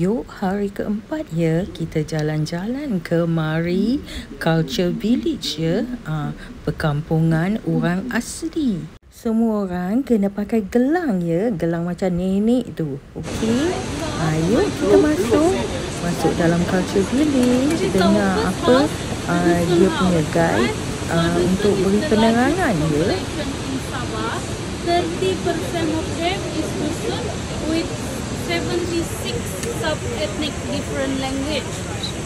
Yuk, hari keempat ya, kita jalan-jalan ke Mari Culture Village ya, perkampungan orang asli. Semua orang kena pakai gelang ya, gelang macam nenek tu. Okey, yuk kita masuk dalam Culture Village, dengar apa dia punya guide untuk beri penerangan ya. 30% of them is Dusun with 76 sub-ethnic different language.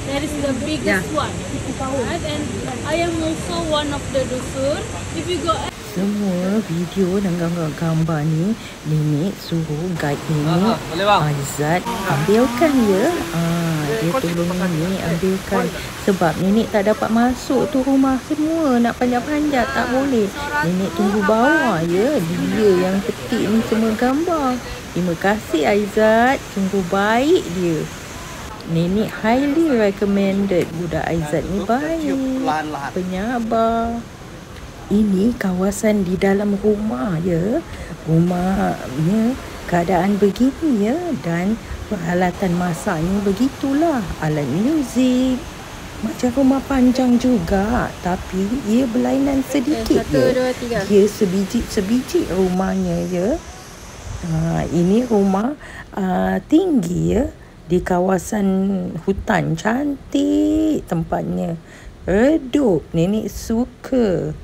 That is the biggest one. Right? And I am also one of the Dusun. If you go semua video dan gambar ni nenek suruh guide nenek Aizat ambilkan ya. Dia tolong nenek ambilkan sebab nenek tak dapat masuk tu rumah semua, nak panjat-panjat tak boleh. Nenek tunggu bawah ya, dia yang petik ni semua gambar. Terima kasih Aizat, sungguh baik dia. Nenek highly recommended, budak Aizat ni baik, penyabar. Ini kawasan di dalam rumah ya. Rumahnya keadaan begini ya, dan peralatan masaknya begitulah. Alat muzik, macam rumah panjang juga, tapi ia berlainan sedikit ya. Dia sebiji rumahnya ya. Ini rumah tinggi ya, di kawasan hutan, cantik tempatnya, redup, nenek suka.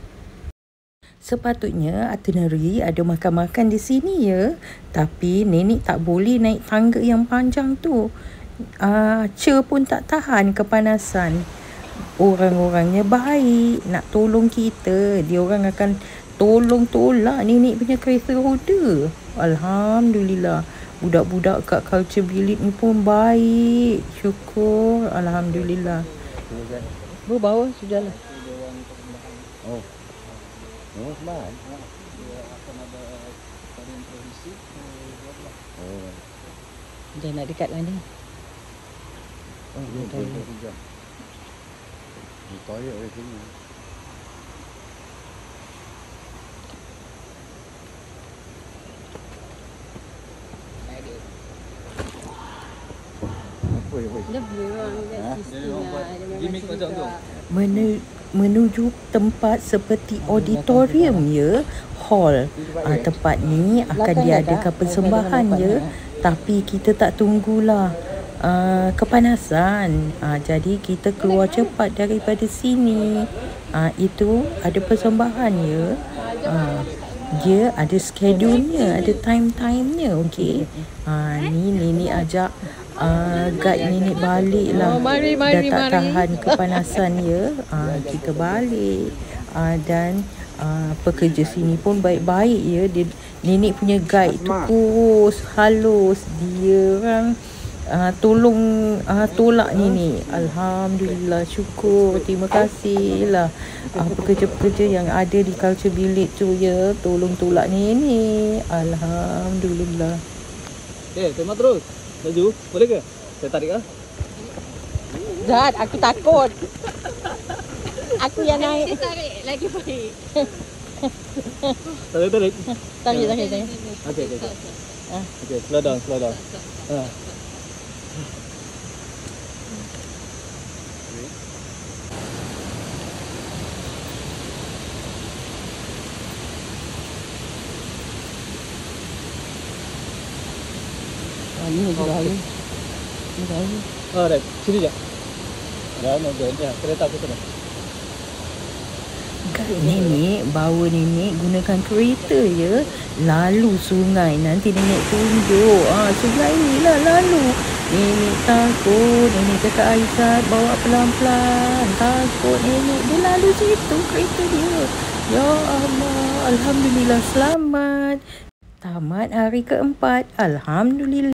Sepatutnya itinerary ada makan-makan di sini ya, tapi nenek tak boleh naik tangga yang panjang tu. Pun tak tahan kepanasan. Orang-orangnya baik, nak tolong kita. Dia orang akan tolong tolak nenek punya kereta roda. Alhamdulillah. Budak-budak kat Culture Village ni pun baik. Syukur. Alhamdulillah. Bawah sudah lah. Oh. Oh, sembah. Dia akan ada tarian tradisi. Jangan nak dekat lah ni. Oh, dia toilet. Toilet dari sini. Menuju tempat seperti auditorium ya, hall. Tempat ni akan diadakan persembahan ya, tapi kita tak tunggulah kepanasan. Jadi kita keluar cepat daripada sini. Itu ada persembahan ya. Dia ada schedule-nya, ada time-time-nya. Okey. Ni nenek ajak guide nenek balik lah. Dah tak tahan kepanasan ya. Kita balik. Dan pekerja sini pun baik-baik ya. Nenek punya guide tu kurus, halus. Dia orang tolong tolak nenek. Alhamdulillah, syukur, terima kasih lah pekerja-pekerja yang ada di Culture Village tu ya, tolong tolak nenek. Alhamdulillah. Tema terus. Laju, boleh ke? Saya tarik lah. Zat, aku takut. Aku yang naik. tarik lagi baik. Tarik. Tarik. Okay. Okay, slow down. Ini juga hari. Alright, sini je. Dah nak kereta aku sana. Nenek bawa nenek gunakan kereta ya, lalu sungai. Nanti nenek tunjuk sungai ni lah lalu. Nenek takut, nenek cakap Aizat bawa pelan-pelan. Takut nenek, dia lalu situ kereta dia. Ya Allah, alhamdulillah selamat. Tamat hari keempat, alhamdulillah.